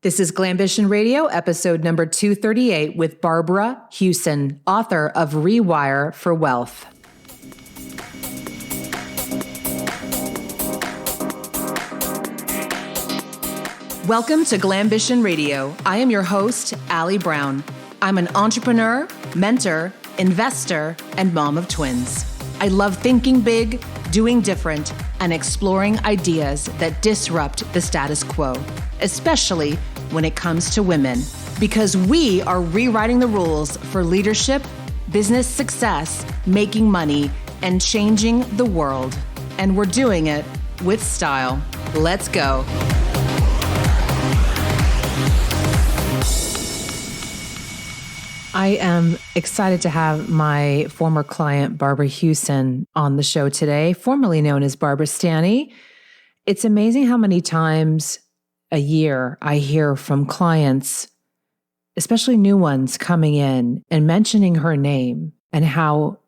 This is Glambition Radio, episode number 238 with Barbara Huson, author of Rewire for Wealth. Welcome to Glambition Radio. I am your host, Allie Brown. I'm an entrepreneur, mentor, investor, and mom of twins. I love thinking big, doing different, and exploring ideas that disrupt the status quo, especially when it comes to women, because we are rewriting the rules for leadership, business success, making money, and changing the world. And we're doing it with style. Let's go. I am excited to have my former client, Barbara Huson, on the show today, formerly known as Barbara Stanny. It's amazing how many times a year I hear from clients, especially new ones coming in and mentioning her name and how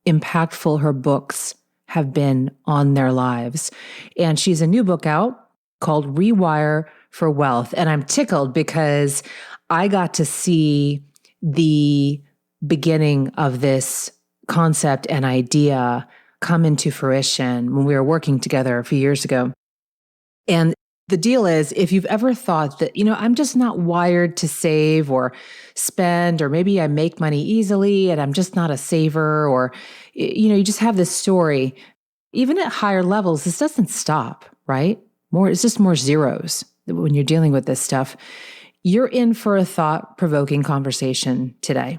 impactful her books have been on their lives. And she's a new book out called Rewire for Wealth. And I'm tickled because I got to see the beginning of this concept and idea come into fruition when we were working together a few years ago. And the deal is, if you've ever thought that, I'm just not wired to save or spend, or maybe I make money easily and I'm just not a saver, or, you just have this story, even at higher levels, this doesn't stop, right? It's just more zeros when you're dealing with this stuff. You're in for a thought-provoking conversation today.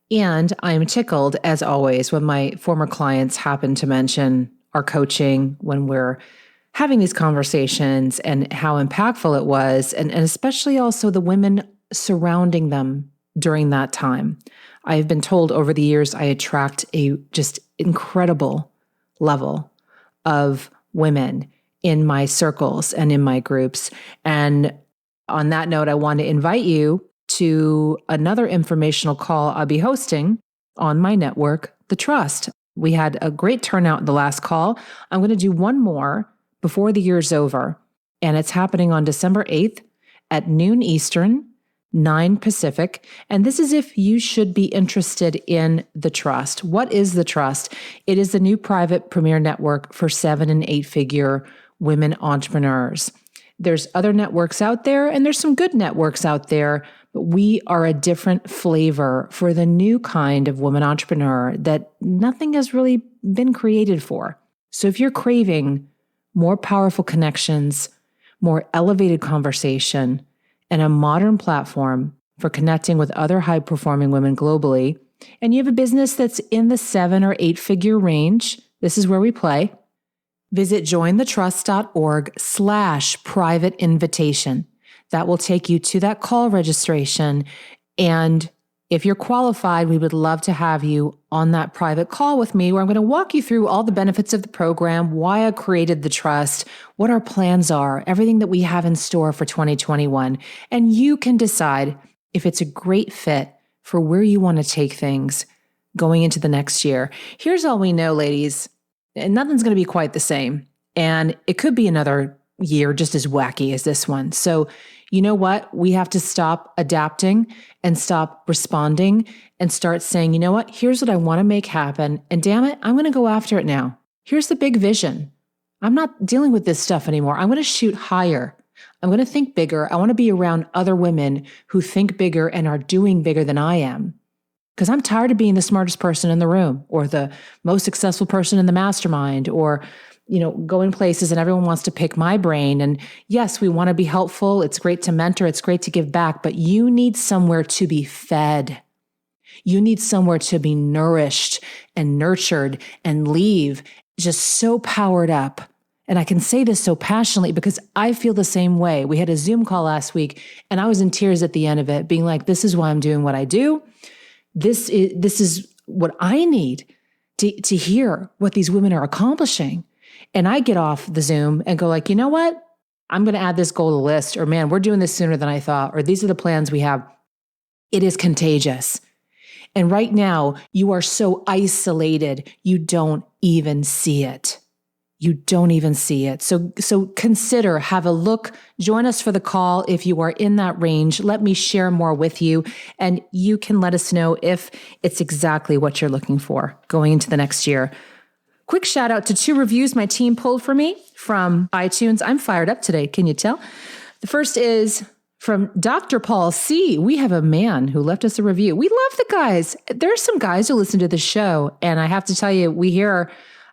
And I'm tickled, as always, when my former clients happen to mention our coaching when we're having these conversations and how impactful it was, and especially also the women surrounding them during that time. I've been told over the years I attract a just incredible level of women in my circles and in my groups. And on that note, I want to invite you to another informational call I'll be hosting on my network, The Trust. We had a great turnout in the last call. I'm going to do one more before the year's over, and it's happening on December 8th at noon Eastern, 9 Pacific. And this is if you should be interested in The Trust. What is The Trust? It is the new private premier network for 7- and 8-figure women entrepreneurs. There's other networks out there, and there's some good networks out there, but we are a different flavor for the new kind of woman entrepreneur that nothing has really been created for. So if you're craving more powerful connections, more elevated conversation, and a modern platform for connecting with other high-performing women globally, and you have a business that's in the 7- or 8-figure range, this is where we play. Visit jointhetrust.org/private invitation. That will take you to that call registration. And if you're qualified, we would love to have you on that private call with me, where I'm going to walk you through all the benefits of the program, why I created the trust, what our plans are, everything that we have in store for 2021. And you can decide if it's a great fit for where you want to take things going into the next year. Here's all we know, ladies. And nothing's going to be quite the same. And it could be another year just as wacky as this one. So you know what? We have to stop adapting and stop responding and start saying, you know what? Here's what I want to make happen. And damn it, I'm going to go after it now. Here's the big vision. I'm not dealing with this stuff anymore. I'm going to shoot higher. I'm going to think bigger. I want to be around other women who think bigger and are doing bigger than I am. Because I'm tired of being the smartest person in the room, or the most successful person in the mastermind, or, going places and everyone wants to pick my brain. And yes, we want to be helpful. It's great to mentor. It's great to give back, but you need somewhere to be fed. You need somewhere to be nourished and nurtured and leave just so powered up. And I can say this so passionately because I feel the same way. We had a Zoom call last week and I was in tears at the end of it, being like, this is why I'm doing what I do. This is what I need to hear what these women are accomplishing. And I get off the Zoom and go like, you know what? I'm going to add this goal to the list, or man, we're doing this sooner than I thought, or these are the plans we have. It is contagious. And right now you are so isolated, you don't even see it. you don't even see it. So consider, have a look, join us for the call. If you are in that range, let me share more with you, and you can let us know if it's exactly what you're looking for going into the next year. Quick shout out to 2 reviews my team pulled for me from iTunes. I'm fired up today. Can you tell? The first is from Dr. Paul C. We have a man who left us a review. We love the guys. There are some guys who listen to the show, and I have to tell you, we hear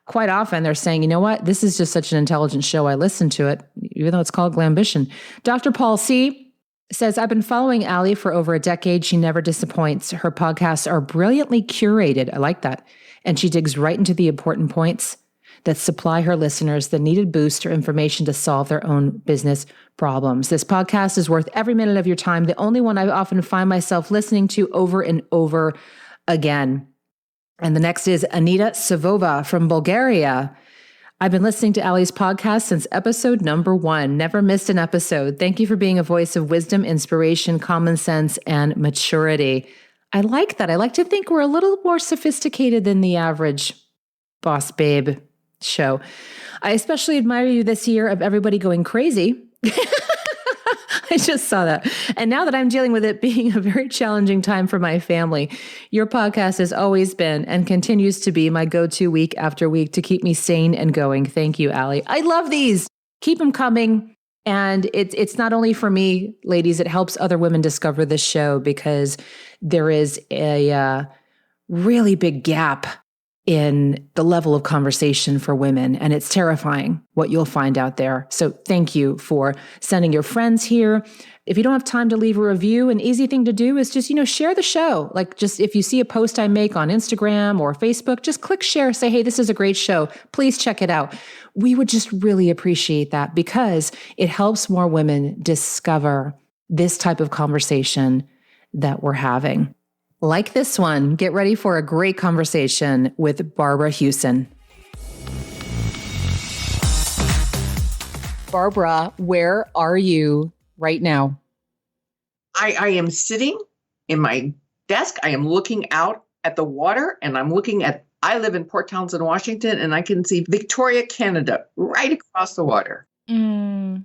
quite often they're saying, you know what, this is just such an intelligent show. I listen to it, even though it's called Glambition. Dr. Paul C. says, I've been following Allie for over a decade. She never disappoints. Her podcasts are brilliantly curated. I like that. And she digs right into the important points that supply her listeners the needed boost or information to solve their own business problems. This podcast is worth every minute of your time. The only one I often find myself listening to over and over again. And the next is Anita Savova from Bulgaria. I've been listening to Allie's podcast since episode number 1. Never missed an episode. Thank you for being a voice of wisdom, inspiration, common sense, and maturity. I like that. I like to think we're a little more sophisticated than the average Boss Babe show. I especially admire you this year of everybody going crazy. I just saw that. And now that I'm dealing with it being a very challenging time for my family, your podcast has always been and continues to be my go-to week after week to keep me sane and going. Thank you, Allie. I love these. Keep them coming. And it's not only for me, ladies, it helps other women discover this show because there is a really big gap in the level of conversation for women. And it's terrifying what you'll find out there. So thank you for sending your friends here. If you don't have time to leave a review, an easy thing to do is just, share the show. Like just if you see a post I make on Instagram or Facebook, just click share, say, hey, this is a great show. Please check it out. We would just really appreciate that because it helps more women discover this type of conversation that we're having. Like this one, get ready for a great conversation with Barbara Huson. Barbara, where are you right now? I am sitting in my desk. I am looking out at the water, and I live in Port Townsend, Washington, and I can see Victoria, Canada, right across the water. It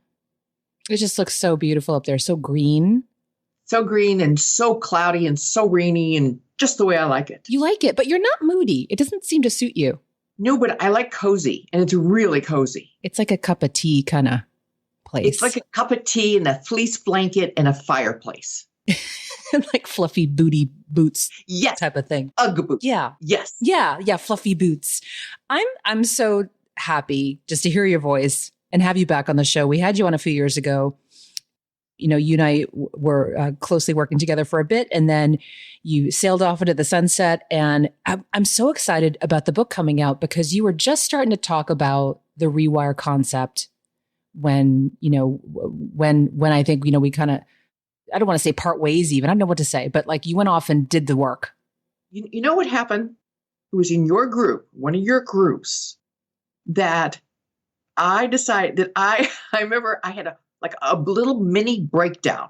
just looks so beautiful up there, so green. So green and so cloudy and so rainy and just the way I like it. You like it, but you're not moody. It doesn't seem to suit you. No, but I like cozy, and it's really cozy. It's like a cup of tea kind of place. It's like a cup of tea and a fleece blanket and a fireplace. Like fluffy booty boots, yes, type of thing. Ugg boots. Yeah. Yes. Yeah, fluffy boots. I'm so happy just to hear your voice and have you back on the show. We had you on a few years ago. You and I were closely working together for a bit, and then you sailed off into the sunset. And I'm so excited about the book coming out because you were just starting to talk about the Rewire concept when I think, we kind of, I don't want to say part ways even, I don't know what to say, but like you went off and did the work. You know what happened? It was in your group, one of your groups, that I decided that I remember I had a little mini breakdown.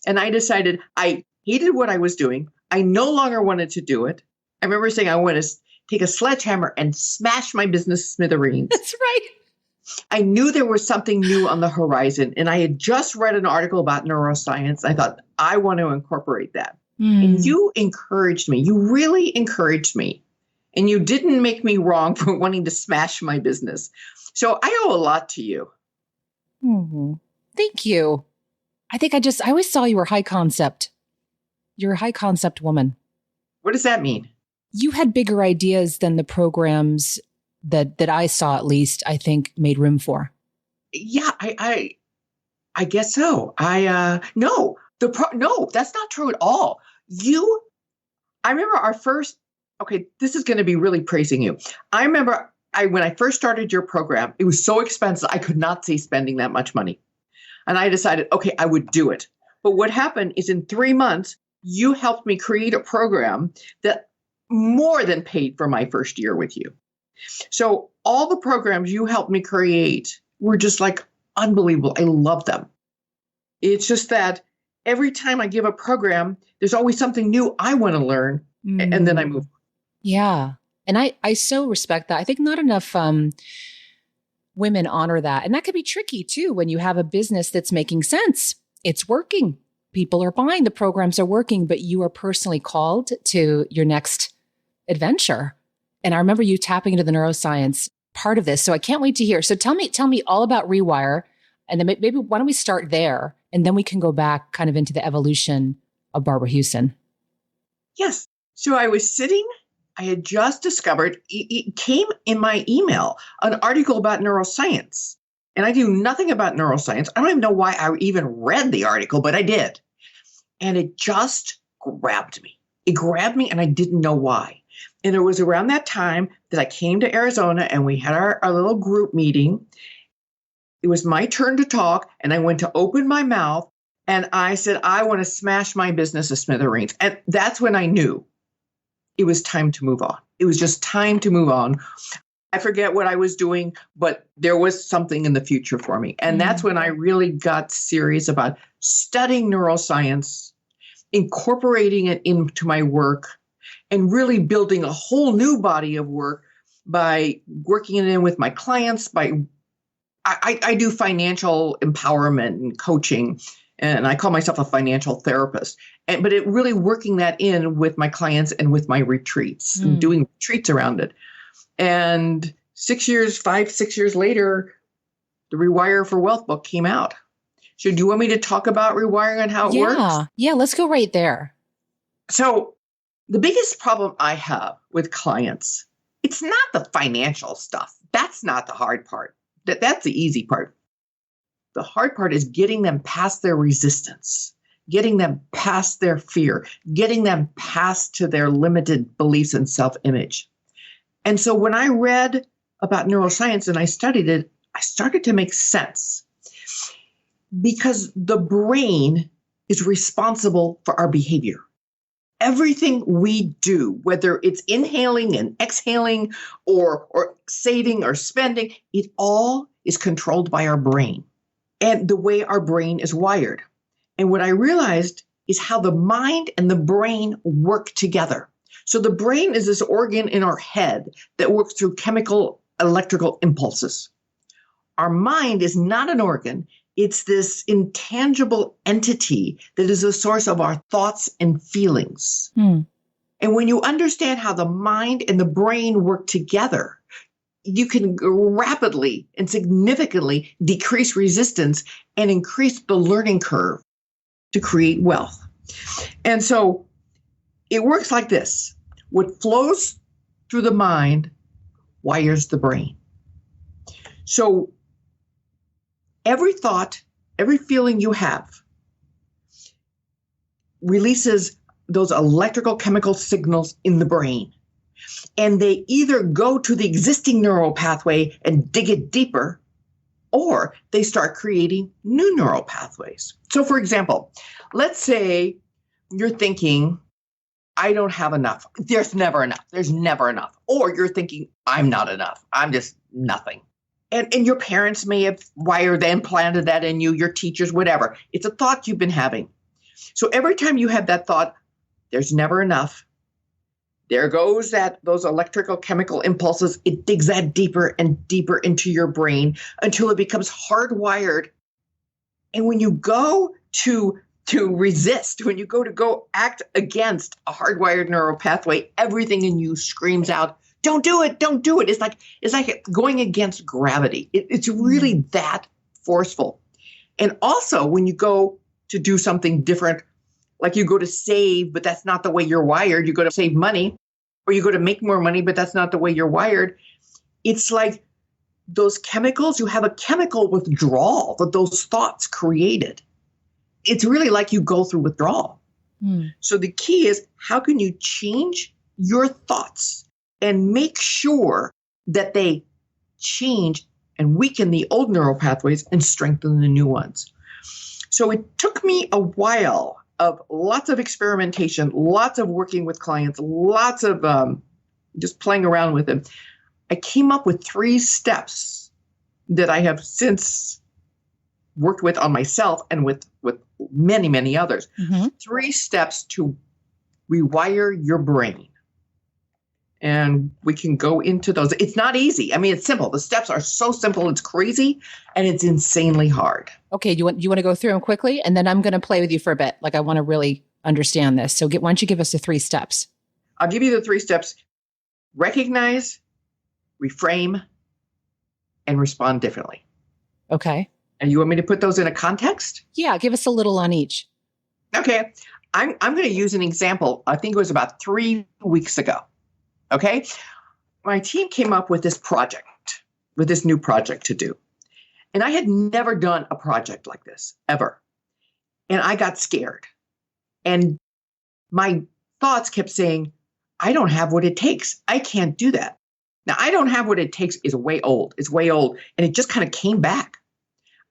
And I decided I hated what I was doing. I no longer wanted to do it. I remember saying I want to take a sledgehammer and smash my business smithereens. That's right. I knew there was something new on the horizon. And I had just read an article about neuroscience. I thought, I want to incorporate that. And you encouraged me. You really encouraged me. And you didn't make me wrong for wanting to smash my business. So I owe a lot to you. Mm-hmm. Thank you. I think I always saw you were high concept. You're a high concept woman. What does that mean? You had bigger ideas than the programs that I saw, at least, I think made room for. Yeah, I guess so. No, that's not true at all. I remember this is going to be really praising you. I remember when I first started your program, it was so expensive. I could not see spending that much money. And I decided, okay, I would do it. But what happened is in 3 months, you helped me create a program that more than paid for my first year with you. So all the programs you helped me create were just like unbelievable. I love them. It's just that every time I give a program, there's always something new I want to learn. And then I move on. Yeah. And I so respect that. I think not enough women honor that. And that could be tricky too when you have a business that's making sense. It's working. People are buying, the programs are working, but you are personally called to your next adventure. And I remember you tapping into the neuroscience part of this. So I can't wait to hear. So tell me all about Rewire. And then maybe why don't we start there? And then we can go back kind of into the evolution of Barbara Huson. Yes. So I was sitting, I had just discovered, it came in my email, an article about neuroscience. And I knew nothing about neuroscience. I don't even know why I even read the article, but I did. And it just grabbed me. It grabbed me and I didn't know why. And it was around that time that I came to Arizona and we had our little group meeting. It was my turn to talk and I went to open my mouth and I said, I want to smash my business to smithereens. And that's when I knew it was time to move on. It was just time to move on. I forget what I was doing, but there was something in the future for me. And that's when I really got serious about studying neuroscience, incorporating it into my work, and really building a whole new body of work by working it in with my clients. I do financial empowerment and coaching, and I call myself a financial therapist. But it really working that in with my clients and with my retreats, and doing retreats around it. And 6 years later, the Rewire for Wealth book came out. So do you want me to talk about Rewiring and how it works? Yeah, let's go right there. So the biggest problem I have with clients, it's not the financial stuff. That's not the hard part. That's the easy part. The hard part is getting them past their resistance, getting them past their fear, getting them past to their limited beliefs and self-image. And so when I read about neuroscience and I studied it, I started to make sense because the brain is responsible for our behavior. Everything we do, whether it's inhaling and exhaling or saving or spending, it all is controlled by our brain and the way our brain is wired. And what I realized is how the mind and the brain work together. So the brain is this organ in our head that works through chemical electrical impulses. Our mind is not an organ. It's this intangible entity that is the source of our thoughts and feelings. And when you understand how the mind and the brain work together, you can rapidly and significantly decrease resistance and increase the learning curve to create wealth. And so it works like this. What flows through the mind wires the brain. So every thought, every feeling you have releases those electrical chemical signals in the brain. And they either go to the existing neural pathway and dig it deeper, or they start creating new neural pathways. So for example, let's say you're thinking, I don't have enough. There's never enough. There's never enough. Or you're thinking, I'm not enough. I'm just nothing. And your parents may have wired and planted that in you, your teachers, whatever. It's a thought you've been having. So every time you have that thought, there's never enough. There goes those electrical chemical impulses. It digs that deeper and deeper into your brain until it becomes hardwired. And when you go to resist, when you go act against a hardwired neural pathway, everything in you screams out, don't do it, don't do it. It's like going against gravity. It's really that forceful. And also when you go to do something different, like you go to save, but that's not the way you're wired. You go to save money, or you go to make more money, but that's not the way you're wired. It's like those chemicals, you have a chemical withdrawal that those thoughts created. It's really like you go through withdrawal. So the key is, how can you change your thoughts and make sure that they change and weaken the old neural pathways and strengthen the new ones? So it took me a while of lots of experimentation, lots of working with clients, lots of just playing around with them. I came up with 3 steps that I have since worked with on myself and with many, many others. 3 steps to rewire your brain. And we can go into those. It's not easy. I mean, it's simple. The steps are so simple. It's crazy and it's insanely hard. Okay. Do you want to go through them quickly? And then I'm going to play with you for a bit. Like I want to really understand this. So why don't you give us the 3 steps? I'll give you the 3 steps. Recognize, reframe, and respond differently. Okay. And you want me to put those in a context? Yeah. Give us a little on each. Okay. I'm going to use an example. I think it was about 3 weeks ago. Okay. My team came up with this project, with this new project to do. And I had never done a project like this ever. And I got scared. And my thoughts kept saying, I don't have what it takes. I can't do that. Now, I don't have what it takes is way old. It's way old. And it just kind of came back.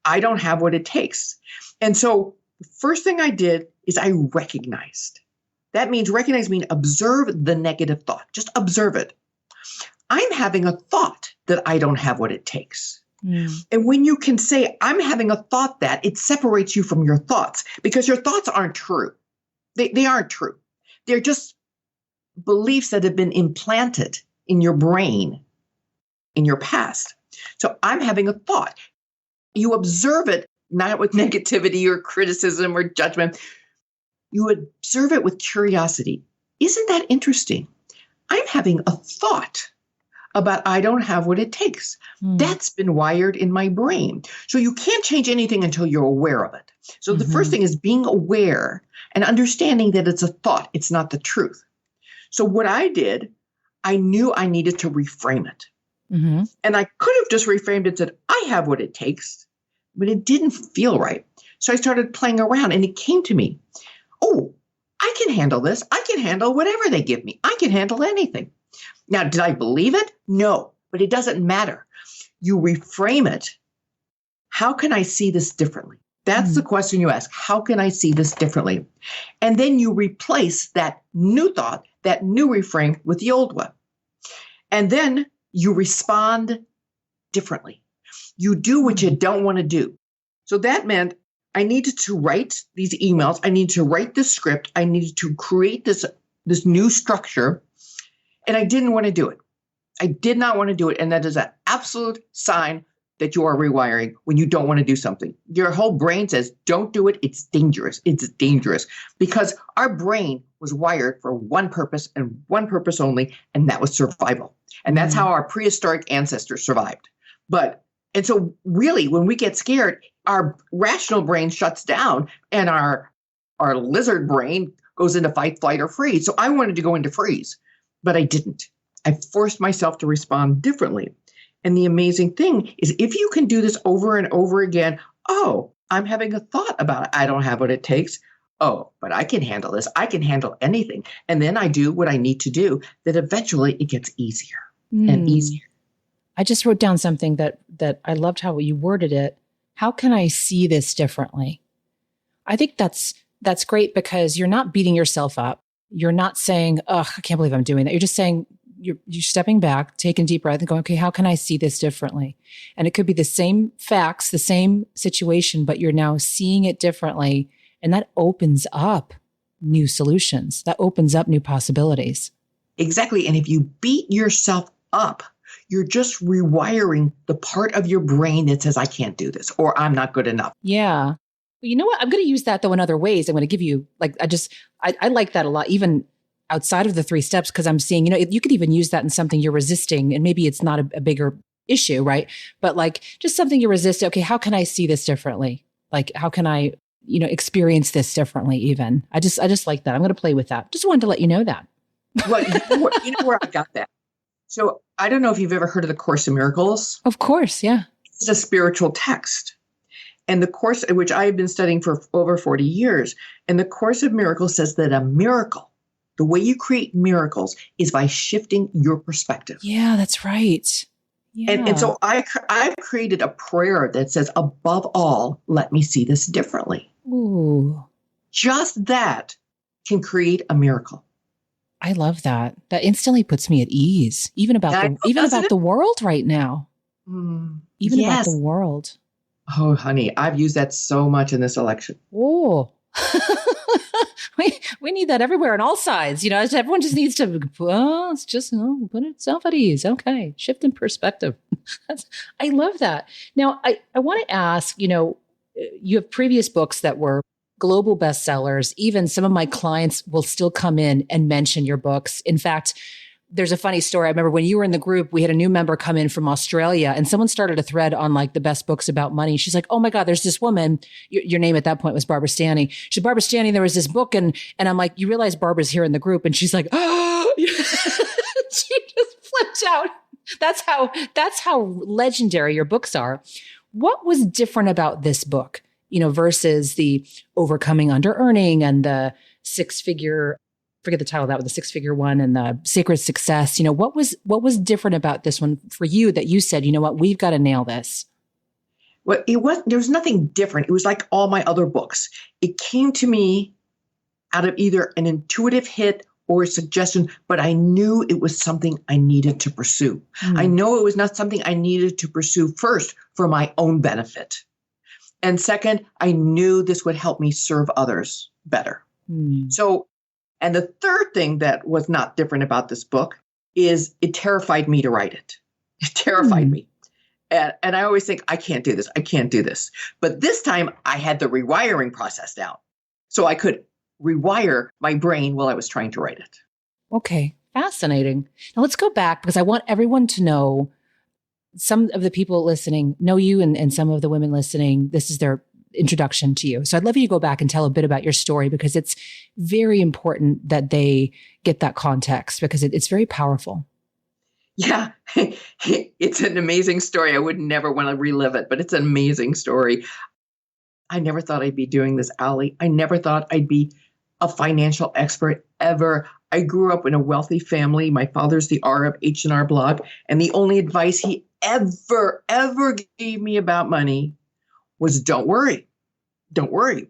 I don't have what it takes. And so the first thing I did is I recognized. That means recognize means observe the negative thought. Just observe it. I'm having a thought that I don't have what it takes. And when you can say, I'm having a thought that, it separates you from your thoughts because your thoughts aren't true. They aren't true. They're just beliefs that have been implanted in your brain, in your past. So I'm having a thought. You observe it, not with negativity or criticism or judgment. You observe it with curiosity. Isn't that interesting? I'm having a thought about I don't have what it takes. That's been wired in my brain. So you can't change anything until you're aware of it. So the first thing is being aware and understanding that it's a thought. It's not the truth. So what I did, I knew I needed to reframe it. And I could have just reframed it and said, I have what it takes, but it didn't feel right. So I started playing around and it came to me. Oh, I can handle this. I can handle whatever they give me. I can handle anything. Now, did I believe it? No, but it doesn't matter. You reframe it. How can I see this differently? That's the question you ask. How can I see this differently? And then you replace that new thought, that new reframe with the old one. And then you respond differently. You do what you don't want to do. So that meant I needed to write these emails. I needed to write this script. I needed to create this new structure. And I didn't want to do it. I did not want to do it. And that is an absolute sign that you are rewiring when you don't want to do something. Your whole brain says, don't do it. It's dangerous. It's dangerous because our brain was wired for one purpose and one purpose only, and that was survival. And that's how our prehistoric ancestors survived. And so really, when we get scared, our rational brain shuts down and our lizard brain goes into fight, flight, or freeze. So I wanted to go into freeze, but I didn't. I forced myself to respond differently. And the amazing thing is if you can do this over and over again, oh, I'm having a thought about it. I don't have what it takes. Oh, but I can handle this. I can handle anything. And then I do what I need to do, that eventually it gets easier and easier. I just wrote down something that I loved how you worded it. How can I see this differently? I think that's great because you're not beating yourself up. You're not saying, oh, I can't believe I'm doing that. You're just saying, you're stepping back, taking a deep breath and going, okay, how can I see this differently? And it could be the same facts, the same situation, but you're now seeing it differently. And that opens up new solutions. That opens up new possibilities. Exactly. And if you beat yourself up, you're just rewiring the part of your brain that says, I can't do this, or I'm not good enough. Yeah. Well, you know what? I'm going to use that though in other ways. I'm going to give you, I like that a lot, even outside of the 3 steps, because I'm seeing, you could even use that in something you're resisting, and maybe it's not a bigger issue, right? But like just something you resist. Okay, how can I see this differently? Like, how can I, experience this differently even? I just like that. I'm going to play with that. Just wanted to let you know that. Well, you know where I got that? So I don't know if you've ever heard of the Course in Miracles. Of course, yeah. It's a spiritual text. And the Course, which I have been studying for over 40 years, and the Course of Miracles says that a miracle, the way you create miracles is by shifting your perspective. Yeah, that's right. Yeah. And so I've created a prayer that says, above all, let me see this differently. Ooh. Just that can create a miracle. I love that. That instantly puts me at ease, even about the world right now. Even about the world. Oh, honey, I've used that so much in this election. Oh, we need that everywhere on all sides. Everyone just needs to, it's just, put itself at ease. Okay. Shift in perspective. I love that. Now, I want to ask, you have previous books that were global bestsellers. Even some of my clients will still come in and mention your books. In fact, there's a funny story. I remember when you were in the group, we had a new member come in from Australia and someone started a thread on like the best books about money. She's like, oh my God, there's this woman. Your name at that point was Barbara Stanny. She's Barbara Stanny. There was this book. And I'm like, you realize Barbara's here in the group. And she's like, oh, she just flipped out. That's how legendary your books are. What was different about this book, versus the Overcoming Under-Earning and the six-figure, forget the title of that, the six-figure one and the Sacred Success? What was different about this one for you that you said, we've got to nail this? Well, there was nothing different. It was like all my other books. It came to me out of either an intuitive hit or a suggestion, but I knew it was something I needed to pursue. I know it was not something I needed to pursue first for my own benefit. And second, I knew this would help me serve others better. So, and the third thing that was not different about this book is it terrified me to write it. It terrified me. And I always think, I can't do this. I can't do this. But this time I had the rewiring process down. So I could rewire my brain while I was trying to write it. Okay. Fascinating. Now let's go back because I want everyone to know, some of the people listening know you and some of the women listening, this is their introduction to you. So I'd love you to go back and tell a bit about your story because it's very important that they get that context because it's very powerful. Yeah, it's an amazing story. I would never want to relive it, but it's an amazing story. I never thought I'd be doing this, Allie. I never thought I'd be a financial expert ever. I grew up in a wealthy family. My father's the R of H&R Block, and the only advice he ever gave me about money was don't worry. Don't worry.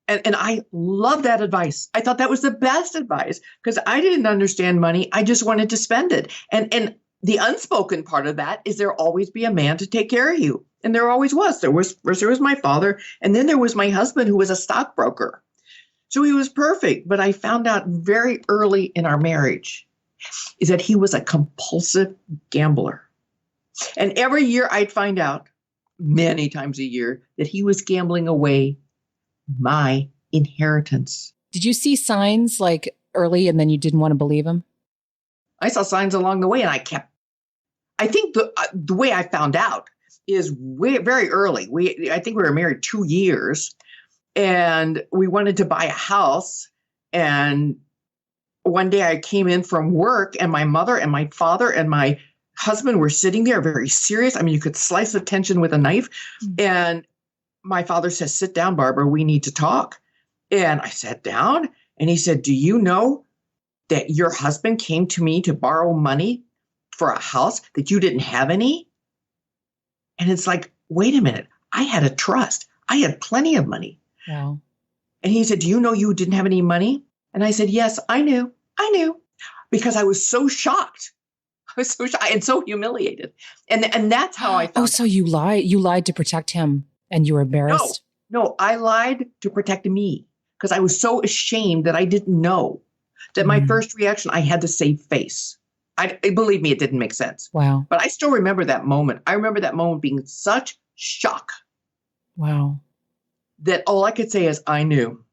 And I love that advice. I thought that was the best advice because I didn't understand money. I just wanted to spend it. And the unspoken part of that is there always be a man to take care of you. And there always was. There was my father. And then there was my husband who was a stockbroker. So he was perfect. But I found out very early in our marriage is that he was a compulsive gambler. And every year I'd find out many times a year that he was gambling away my inheritance. Did you see signs like early and then you didn't want to believe him? I saw signs along the way and I think the way I found out is very early. I think we were married 2 years and we wanted to buy a house. And one day I came in from work and my mother and my father and my husband were sitting there very serious. I mean, you could slice the tension with a knife. And my father says, sit down, Barbara, we need to talk. And I sat down and he said, do you know that your husband came to me to borrow money for a house that you didn't have any? And it's like, wait a minute, I had a trust. I had plenty of money. Wow. And he said, do you know you didn't have any money? And I said, yes, I knew because I was so shocked. I was so shocked and so humiliated. And that's how I felt. Oh, so you lied to protect him. And you were embarrassed? No, I lied to protect me because I was so ashamed that I didn't know that my first reaction, I had to save face. Believe me, it didn't make sense. Wow. But I still remember that moment. I remember that moment being such shock. Wow. That all I could say is I knew.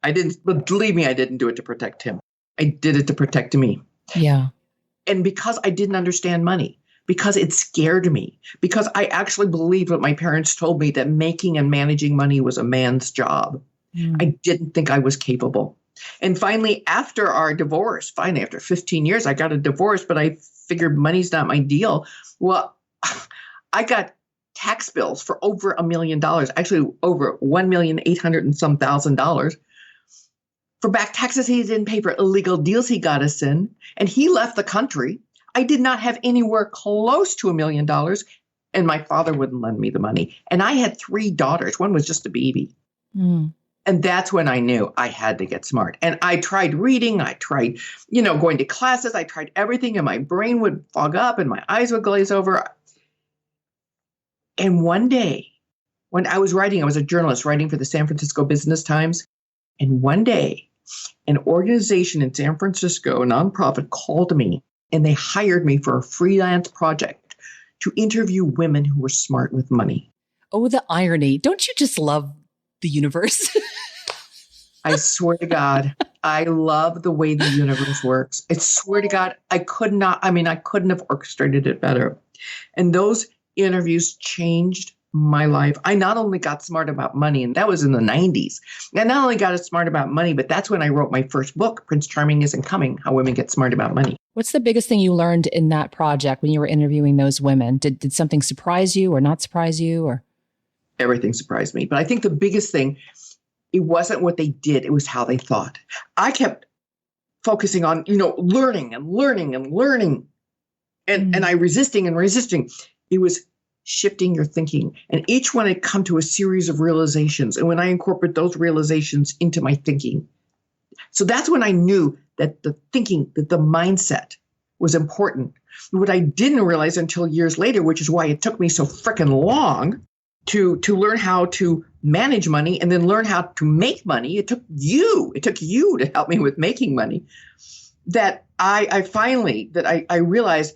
But believe me, I didn't do it to protect him. I did it to protect me. Yeah. And because I didn't understand money. Because it scared me, because I actually believed what my parents told me that making and managing money was a man's job. I didn't think I was capable. And finally, after our divorce, after 15 years, I got a divorce, but I figured money's not my deal. Well, I got tax bills for over $1 million, actually over $1,800,000 and some $1,000 for back taxes he didn't pay, for illegal deals he got us in. And he left the country. I did not have anywhere close to $1 million, and my father wouldn't lend me the money. And I had 3 daughters. One was just a baby. And that's when I knew I had to get smart. And I tried reading. I tried, going to classes. I tried everything, and my brain would fog up and my eyes would glaze over. And one day, when I was writing, I was a journalist writing for the San Francisco Business Times. And one day, an organization in San Francisco, a nonprofit, called me and they hired me for a freelance project to interview women who were smart with money. Oh, the irony. Don't you just love the universe? I swear to God, I love the way the universe works. I swear to God, I couldn't have orchestrated it better. And those interviews changed my life. I not only got smart about money, and that was in the 90s. I not only got smart about money, but that's when I wrote my first book, Prince Charming Isn't Coming, How Women Get Smart About Money. What's the biggest thing you learned in that project when you were interviewing those women? Did something surprise you or not surprise you? Or everything surprised me. But I think the biggest thing, it wasn't what they did, it was how they thought. I kept focusing on, learning and learning and learning. And I resisting and resisting. It was shifting your thinking. And each one had come to a series of realizations. And when I incorporate those realizations into my thinking, so that's when I knew that the thinking, that the mindset was important. What I didn't realize until years later, which is why it took me so freaking long to learn how to manage money and then learn how to make money. It took you to help me with making money, that I finally realized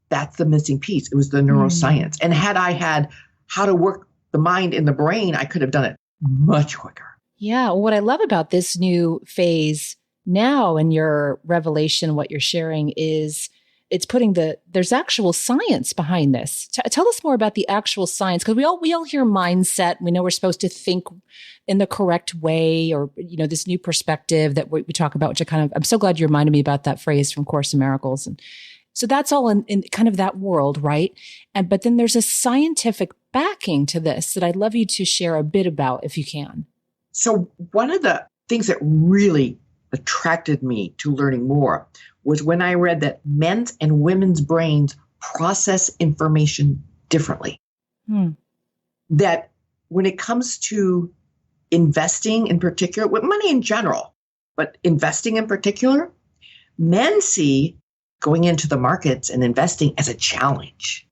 that's the missing piece. It was the neuroscience. And had I had how to work the mind and the brain, I could have done it much quicker. Yeah. Well, what I love about this new phase now in your revelation, what you're sharing is it's putting there's actual science behind this. Tell us more about the actual science, because we all hear mindset. We know we're supposed to think in the correct way, or, this new perspective that we talk about, which I'm so glad you reminded me about that phrase from Course in Miracles. And so that's all in kind of that world, right? But then there's a scientific backing to this that I'd love you to share a bit about if you can. So one of the things that really attracted me to learning more was when I read that men's and women's brains process information differently. That when it comes to investing in particular, with money in general, but investing in particular, men see going into the markets and investing as a challenge.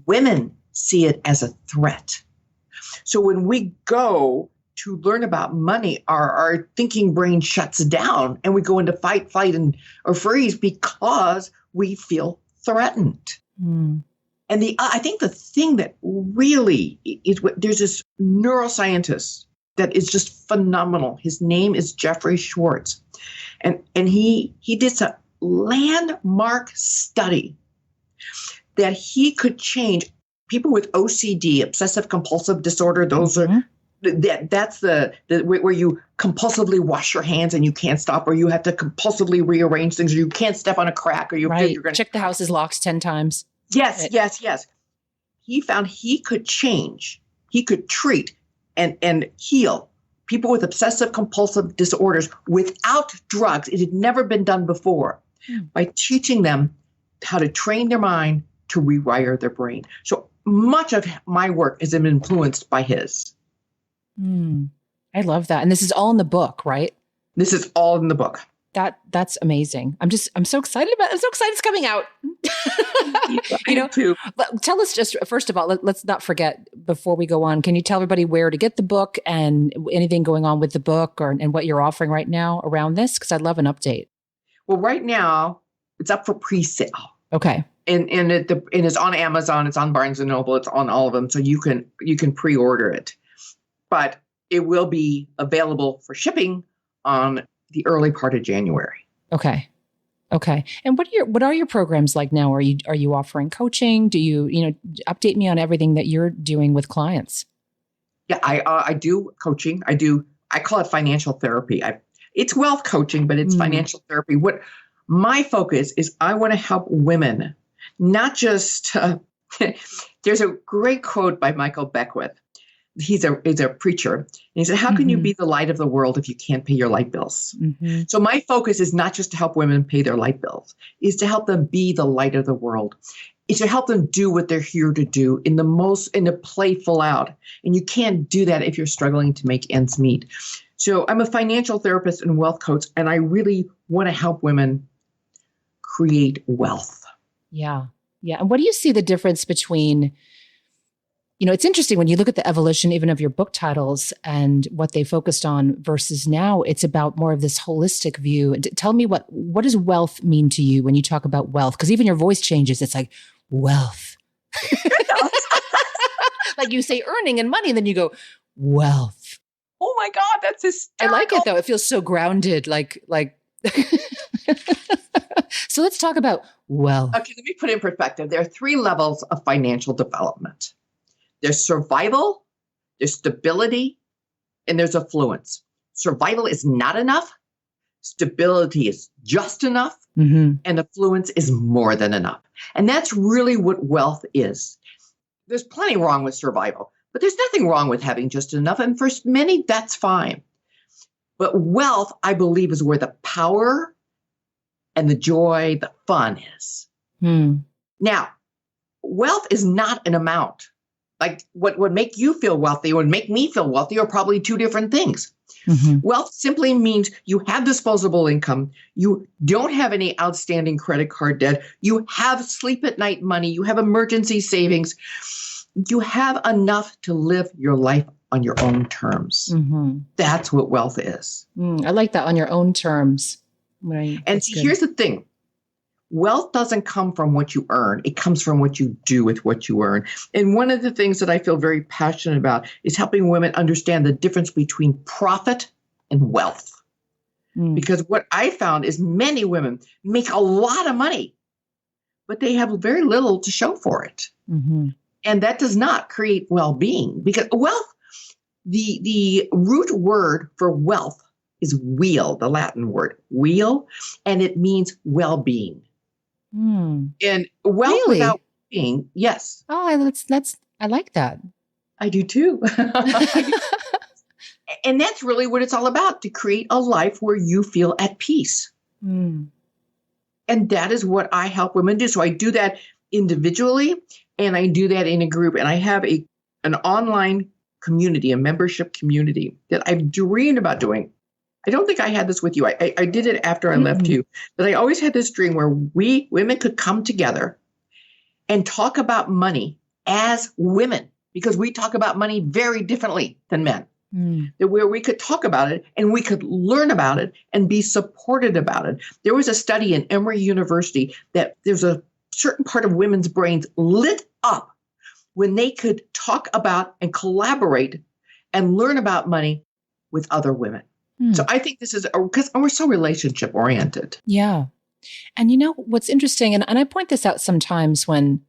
Women see it as a threat. So when we go to learn about money, our thinking brain shuts down and we go into fight, flight, or freeze because we feel threatened. And I think the thing that really is, there's this neuroscientist that is just phenomenal. His name is Jeffrey Schwartz. And he did some landmark study that he could change people with OCD, obsessive compulsive disorder. Those are that's the where you compulsively wash your hands and you can't stop, or you have to compulsively rearrange things, or you can't step on a crack, or you feel you're going to check the house is locked 10 times. Yes. He found he could change, he could treat and heal people with obsessive compulsive disorders without drugs. It had never been done before, by teaching them how to train their mind to rewire their brain. So much of my work is influenced by his. I love that. And this is all in the book, right? This is all in the book. That's amazing. I'm so excited about it. I'm so excited it's coming out. Too. Tell us just, first of all, let's not forget before we go on, can you tell everybody where to get the book and anything going on with the book and what you're offering right now around this? Because I'd love an update. Well, right now it's up for pre-sale. Okay. And it's on Amazon, it's on Barnes & Noble, it's on all of them. So you can pre-order it. But it will be available for shipping on the early part of January. Okay. And what are your programs like now? Are you offering coaching? Do you update me on everything that you're doing with clients? Yeah, I do coaching. I call it financial therapy. It's wealth coaching, but it's financial therapy. What my focus is, I want to help women, not just. There's a great quote by Michael Beckwith. He's a preacher. And he said, how can you be the light of the world if you can't pay your light bills? So my focus is not just to help women pay their light bills, is to help them be the light of the world. It's to help them do what they're here to do in a playful out. And you can't do that if you're struggling to make ends meet. So I'm a financial therapist and wealth coach, and I really want to help women create wealth. Yeah. And what do you see the difference between It's interesting when you look at the evolution even of your book titles and what they focused on versus now, it's about more of this holistic view. Tell me what does wealth mean to you when you talk about wealth? Because even your voice changes. It's like wealth. Like you say earning and money, and then you go wealth. Oh my God, that's hysterical. I like it though. It feels so grounded. Like. So let's talk about wealth. Okay, let me put it in perspective. There are 3 levels of financial development. There's survival, there's stability, and there's affluence. Survival is not enough. Stability is just enough. Mm-hmm. And affluence is more than enough. And that's really what wealth is. There's plenty wrong with survival, but there's nothing wrong with having just enough. And for many, that's fine. But wealth, I believe, is where the power and the joy, the fun is. Now, wealth is not an amount. Like what would make you feel wealthy would make me feel wealthy are probably 2 different things. Mm-hmm. Wealth simply means you have disposable income. You don't have any outstanding credit card debt. You have sleep at night money. You have emergency savings. You have enough to live your life on your own terms. Mm-hmm. That's what wealth is. I like that, on your own terms. Right. And see, here's the thing. Wealth doesn't come from what you earn. It comes from what you do with what you earn. And one of the things that I feel very passionate about is helping women understand the difference between profit and wealth. Because what I found is many women make a lot of money, but they have very little to show for it. Mm-hmm. And that does not create well-being, because wealth, the root word for wealth is weal, the Latin word weal, and it means well-being. And wealth without being, yes. Oh, I like that. I do too. And that's really what it's all about, to create a life where you feel at peace. And that is what I help women do. So I do that individually, and I do that in a group. And I have an online community, a membership community that I've dreamed about doing. I don't think I had this with you. I did it after I left you. But I always had this dream where we women could come together and talk about money as women, because we talk about money very differently than men. Where we could talk about it and we could learn about it and be supported about it. There was a study in Emory University that there's a certain part of women's brains lit up when they could talk about and collaborate and learn about money with other women. So I think this is because we're so relationship oriented. Yeah. And what's interesting, and I point this out sometimes when,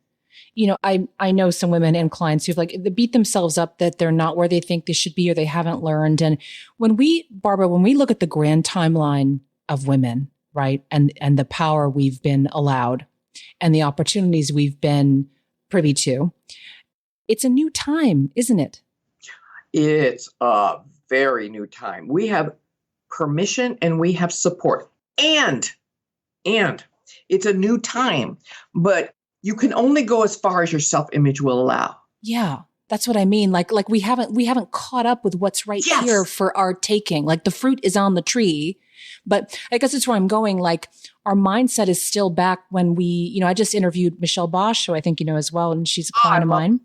I know some women and clients who've they beat themselves up that they're not where they think they should be or they haven't learned. And Barbara, when we look at the grand timeline of women, right, and the power we've been allowed and the opportunities we've been privy to, it's a new time, isn't it? It's a very new time. We have permission and we have support. And it's a new time, but you can only go as far as your self-image will allow. Yeah, that's what I mean. Like we haven't caught up with what's right here for our taking. Like the fruit is on the tree, but I guess it's where I'm going. Like our mindset is still back when we, I just interviewed Michelle Bosch, who I think you know as well, and she's a client of mine.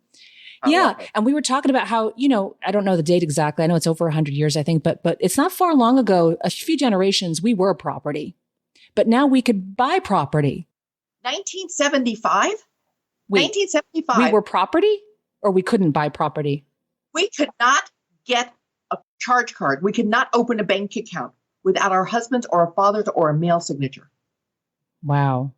Yeah. And we were talking about how, I don't know the date exactly. I know it's over 100 years, I think, but it's not far long ago, a few generations, we were property, but now we could buy property. 1975? Wait, 1975. We were property, or we couldn't buy property? We could not get a charge card. We could not open a bank account without our husband's or our father's or a male signature. Wow.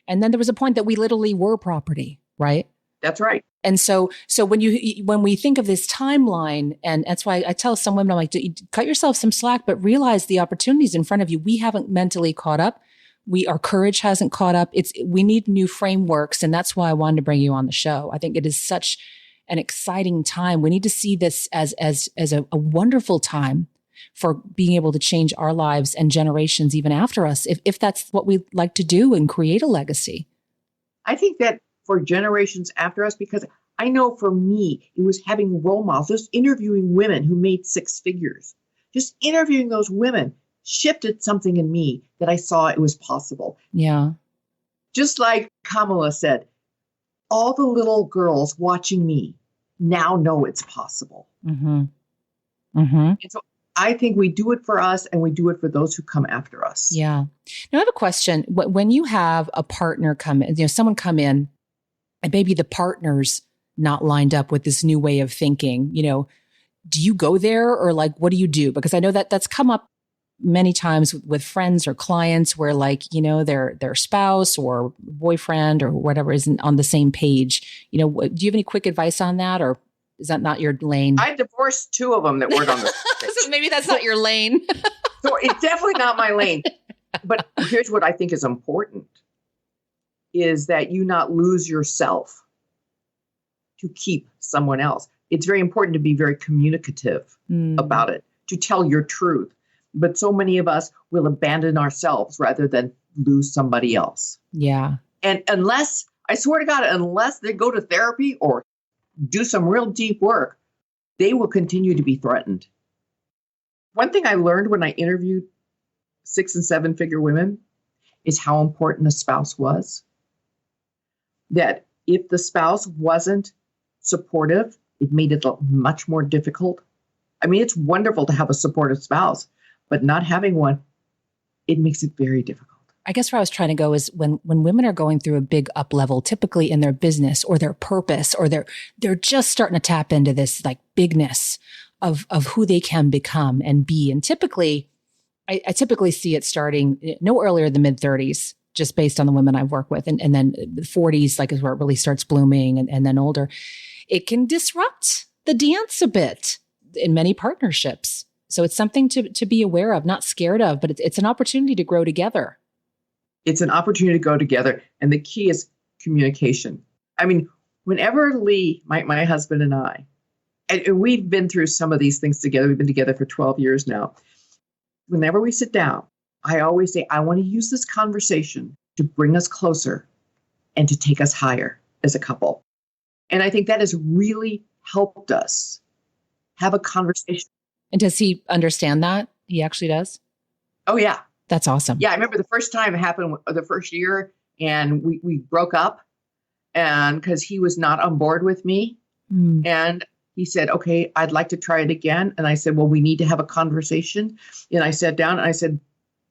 And then there was a point that we literally were property, right? That's right. And so when we think of this timeline, and that's why I tell some women, I'm like, cut yourself some slack, but realize the opportunities in front of you. We haven't mentally caught up. Our courage hasn't caught up. We need new frameworks. And that's why I wanted to bring you on the show. I think it is such an exciting time. We need to see this as a wonderful time for being able to change our lives and generations even after us, if that's what we like to do and create a legacy. I think that for generations after us, because I know for me, it was having role models, just interviewing women who made 6 figures. Just interviewing those women shifted something in me that I saw it was possible. Yeah. Just like Kamala said, all the little girls watching me now know it's possible. Mm-hmm. Mm-hmm. And so I think we do it for us and we do it for those who come after us. Yeah. Now I have a question. When you have a partner come in, someone come in and maybe the partner's not lined up with this new way of thinking, do you go there or like, what do you do? Because I know that that's come up many times with friends or clients where their spouse or boyfriend or whatever isn't on the same page. Do you have any quick advice on that, or is that not your lane? I divorced 2 of them that weren't on the same page. So maybe that's not your lane. So it's definitely not my lane. But here's what I think is important, is that you not lose yourself to keep someone else. It's very important to be very communicative about it, to tell your truth. But so many of us will abandon ourselves rather than lose somebody else. Yeah. And I swear to God, unless they go to therapy or do some real deep work, they will continue to be threatened. One thing I learned when I interviewed 6- and 7-figure women is how important a spouse was. That if the spouse wasn't supportive, it made it much more difficult. I mean, it's wonderful to have a supportive spouse, but not having one, it makes it very difficult. I guess where I was trying to go is when women are going through a big up level, typically in their business or their purpose, or they're just starting to tap into this like bigness of who they can become and be. And typically, I typically see it starting no earlier than mid-30s, just based on the women I've worked with. And then the 40s, like is where it really starts blooming, and then older. It can disrupt the dance a bit in many partnerships. So it's something to be aware of, not scared of, but it's an opportunity to grow together. It's an opportunity to go together. And the key is communication. I mean, whenever Lee, my husband and I, and we've been through some of these things together. We've been together for 12 years now. Whenever we sit down, I always say, I want to use this conversation to bring us closer and to take us higher as a couple. And I think that has really helped us have a conversation. And does he understand that? He actually does? Oh, yeah. That's awesome. Yeah, I remember the first time it happened, the first year, and we broke up, and because he was not on board with me. And he said, okay, I'd like to try it again. And I said, well, we need to have a conversation. And I sat down and I said,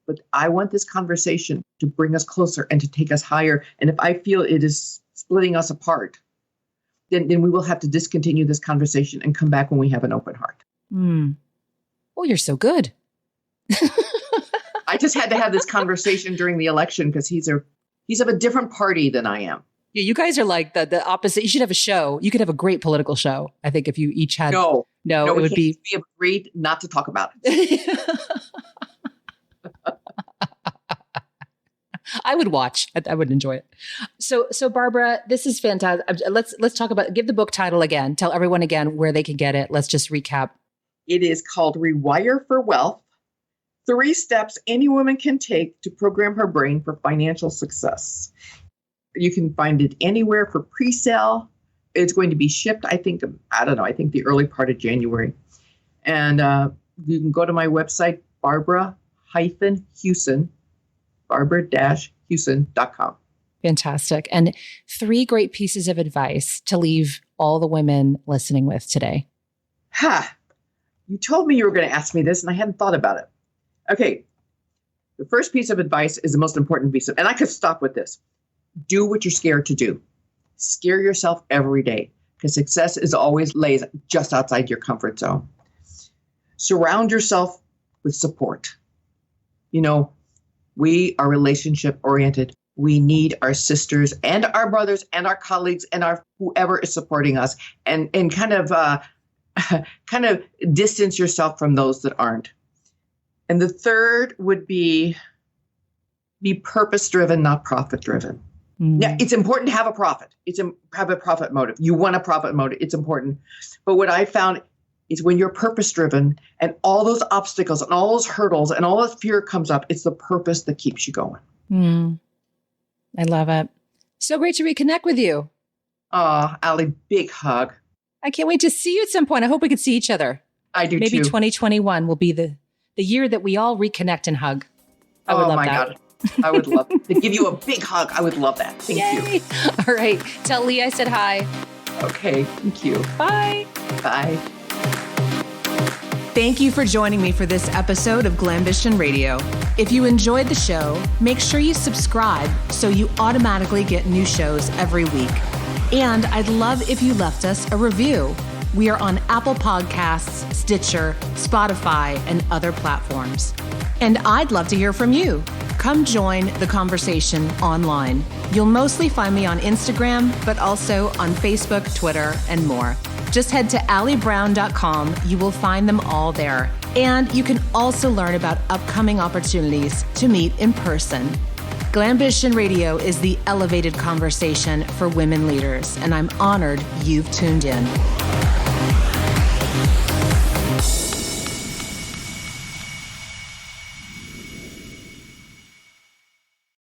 but I want this conversation to bring us closer and to take us higher. And if I feel it is splitting us apart, then we will have to discontinue this conversation and come back when we have an open heart. Oh, you're so good. I just had to have this conversation during the election because he's of a different party than I am. Yeah, you guys are like the opposite. You should have a show. You could have a great political show. I think if you each had no, it would be. We agreed not to talk about it. I would watch. I would enjoy it. So Barbara, this is fantastic. Let's talk about. Give the book title again. Tell everyone again where they can get it. Let's just recap. It is called Rewire for Wealth: 3 Steps Any Woman Can Take to Program Her Brain for Financial Success. You can find it anywhere for pre-sale. It's going to be shipped, I think the early part of January. And you can go to my website, Barbara-Huson, Barbara-Huson.com. Fantastic. And 3 great pieces of advice to leave all the women listening with today. You told me you were going to ask me this, and I hadn't thought about it. Okay. The first piece of advice is the most important piece and I could stop with this. Do what you're scared to do. Scare yourself every day, because success is always lays just outside your comfort zone. Surround yourself with support. We are relationship oriented. We need our sisters and our brothers and our colleagues and our whoever is supporting us, and kind of distance yourself from those that aren't. And the third would be purpose driven, not profit driven. Yeah, it's important to have a profit. Have a profit motive. You want a profit motive. It's important. But what I found is when you're purpose driven and all those obstacles and all those hurdles and all that fear comes up, it's the purpose that keeps you going. I love it. So great to reconnect with you. Oh, Allie, big hug. I can't wait to see you at some point. I hope we can see each other. I do Maybe too. 2021 will be the year that we all reconnect and hug. I would love that. God. I would love to give you a big hug. I would love that. Thank you. All right. Tell Lee I said hi. Okay, thank you. Bye. Bye. Thank you for joining me for this episode of Glambition Radio. If you enjoyed the show, make sure you subscribe so you automatically get new shows every week. And I'd love if you left us a review. We are on Apple Podcasts, Stitcher, Spotify, and other platforms. And I'd love to hear from you. Come join the conversation online. You'll mostly find me on Instagram, but also on Facebook, Twitter, and more. Just head to alliebrown.com. You will find them all there. And you can also learn about upcoming opportunities to meet in person. Glambition Radio is the elevated conversation for women leaders, and I'm honored you've tuned in.